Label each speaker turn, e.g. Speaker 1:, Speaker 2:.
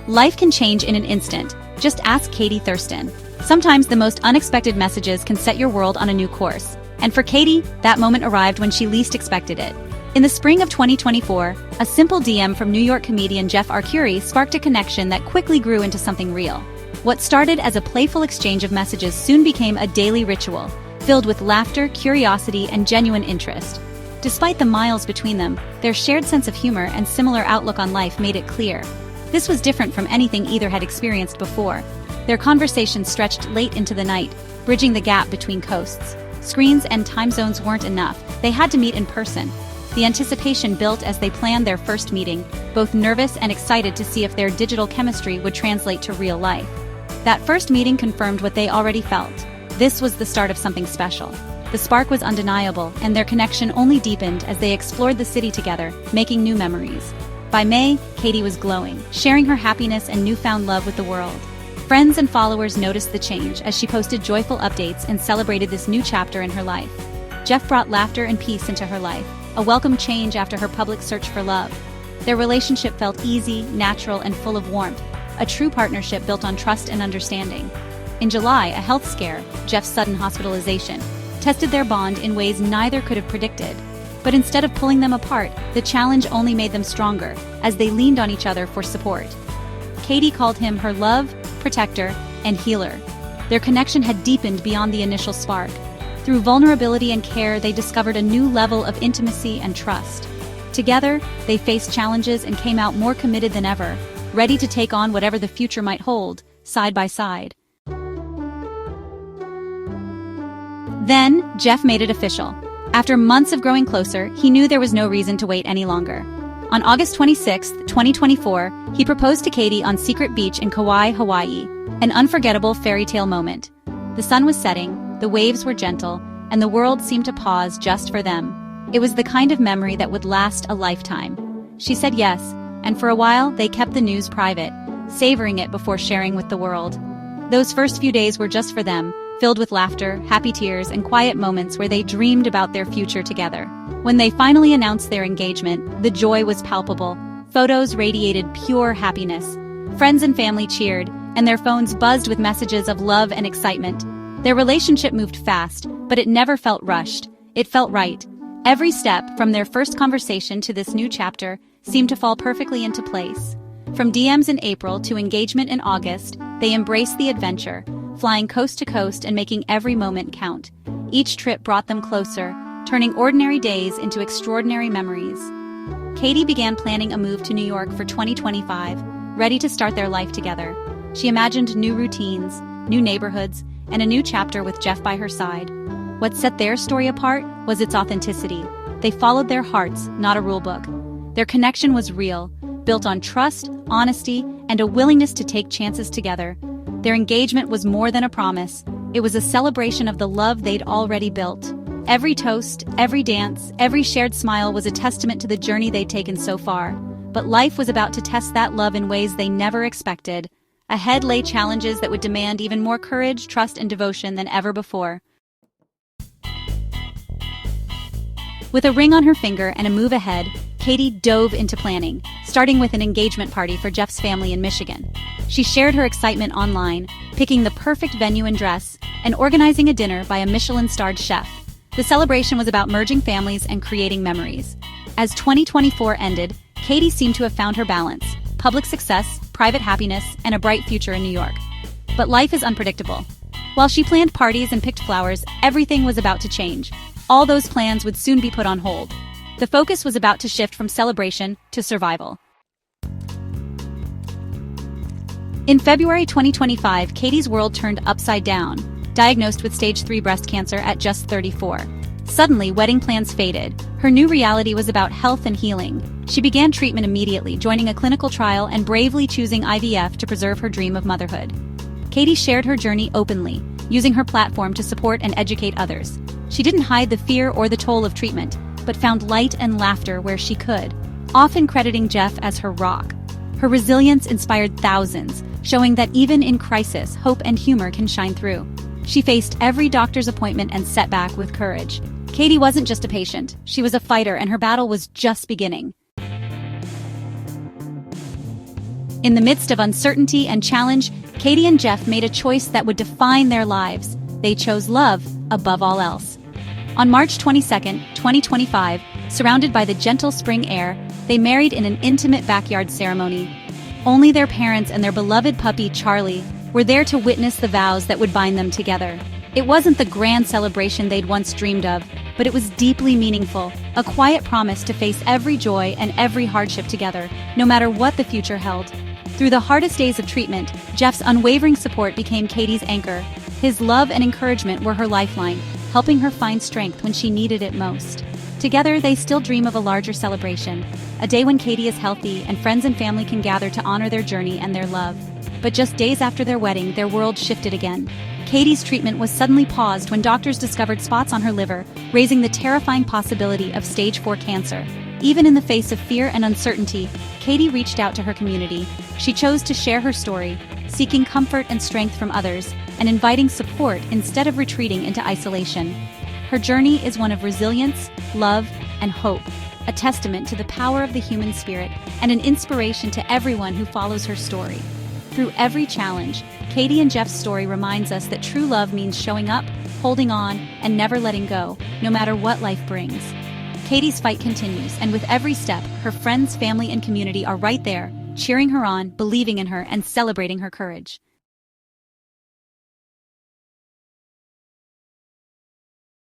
Speaker 1: Life can change in an instant. Just ask Katie Thurston. Sometimes the most unexpected messages can set your world on a new course. And for Katie, that moment arrived when she least expected it. In the spring of 2024, a simple DM from New York comedian Jeff Arcuri sparked a connection that quickly grew into something real. What started as a playful exchange of messages soon became a daily ritual, filled with laughter, curiosity, and genuine interest. Despite the miles between them, their shared sense of humor and similar outlook on life made it clear. This was different from anything either had experienced before. Their conversation stretched late into the night, bridging the gap between coasts. Screens and time zones weren't enough. They had to meet in person. The anticipation built as they planned their first meeting, both nervous and excited to see if their digital chemistry would translate to real life. That first meeting confirmed what they already felt. This was the start of something special. The spark was undeniable, and their connection only deepened as they explored the city together, making new memories. By May, Katie was glowing, sharing her happiness and newfound love with the world. Friends and followers noticed the change as she posted joyful updates and celebrated this new chapter in her life. Jeff brought laughter and peace into her life, a welcome change after her public search for love. Their relationship felt easy, natural, and full of warmth, a true partnership built on trust and understanding. In July, a health scare, Jeff's sudden hospitalization, tested their bond in ways neither could have predicted. But instead of pulling them apart, the challenge only made them stronger, as they leaned on each other for support. Katie called him her love, protector, and healer. Their connection had deepened beyond the initial spark. Through vulnerability and care, they discovered a new level of intimacy and trust. Together, they faced challenges and came out more committed than ever, ready to take on whatever the future might hold, side by side. Then, Jeff made it official. After months of growing closer, he knew there was no reason to wait any longer. On August 26, 2024, he proposed to Katie on Secret Beach in Kauai, Hawaii, an unforgettable fairy tale moment. The sun was setting, the waves were gentle, and the world seemed to pause just for them. It was the kind of memory that would last a lifetime. She said yes, and for a while they kept the news private, savoring it before sharing with the world. Those first few days were just for them, filled with laughter, happy tears, and quiet moments where they dreamed about their future together. When they finally announced their engagement, the joy was palpable. Photos radiated pure happiness. Friends and family cheered, and their phones buzzed with messages of love and excitement. Their relationship moved fast, but it never felt rushed. It felt right. Every step, from their first conversation to this new chapter, seemed to fall perfectly into place. From DMs in April to engagement in August, they embraced the adventure, flying coast to coast and making every moment count. Each trip brought them closer, turning ordinary days into extraordinary memories. Katie began planning a move to New York for 2025, ready to start their life together. She imagined new routines, new neighborhoods, and a new chapter with Jeff by her side. What set their story apart was its authenticity. They followed their hearts, not a rulebook. Their connection was real, built on trust, honesty, and a willingness to take chances together. Their engagement was more than a promise. It was a celebration of the love they'd already built. Every toast, every dance, every shared smile was a testament to the journey they'd taken so far. But life was about to test that love in ways they never expected. Ahead lay challenges that would demand even more courage, trust, and devotion than ever before. With a ring on her finger and a move ahead, Katie dove into planning, starting with an engagement party for Jeff's family in Michigan. She shared her excitement online, picking the perfect venue and dress, and organizing a dinner by a Michelin-starred chef. The celebration was about merging families and creating memories. As 2024 ended, Katie seemed to have found her balance: public success, private happiness, and a bright future in New York. But life is unpredictable. While she planned parties and picked flowers, everything was about to change. All those plans would soon be put on hold. The focus was about to shift from celebration to survival. In February 2025, Katie's world turned upside down, diagnosed with stage 3 breast cancer at just 34. Suddenly, wedding plans faded. Her new reality was about health and healing. She began treatment immediately, joining a clinical trial and bravely choosing IVF to preserve her dream of motherhood. Katie shared her journey openly, using her platform to support and educate others. She didn't hide the fear or the toll of treatment, but found light and laughter where she could, often crediting Jeff as her rock. Her resilience inspired thousands, showing that even in crisis, hope and humor can shine through. She faced every doctor's appointment and setback with courage. Katie wasn't just a patient, she was a fighter, and her battle was just beginning. In the midst of uncertainty and challenge, Katie and Jeff made a choice that would define their lives. They chose love above all else. On March 22, 2025, surrounded by the gentle spring air, they married in an intimate backyard ceremony. Only their parents and their beloved puppy, Charlie, were there to witness the vows that would bind them together. It wasn't the grand celebration they'd once dreamed of, but it was deeply meaningful, a quiet promise to face every joy and every hardship together, no matter what the future held. Through the hardest days of treatment, Jeff's unwavering support became Katie's anchor. His love and encouragement were her lifeline, helping her find strength when she needed it most. Together, they still dream of a larger celebration, a day when Katie is healthy and friends and family can gather to honor their journey and their love. But just days after their wedding, their world shifted again. Katie's treatment was suddenly paused when doctors discovered spots on her liver, raising the terrifying possibility of stage 4 cancer. Even in the face of fear and uncertainty, Katie reached out to her community. She chose to share her story, seeking comfort and strength from others, and inviting support instead of retreating into isolation. Her journey is one of resilience, love, and hope, a testament to the power of the human spirit and an inspiration to everyone who follows her story. Through every challenge, Katie and Jeff's story reminds us that true love means showing up, holding on, and never letting go, no matter what life brings. Katie's fight continues, and with every step, her friends, family, and community are right there, cheering her on, believing in her, and celebrating her courage.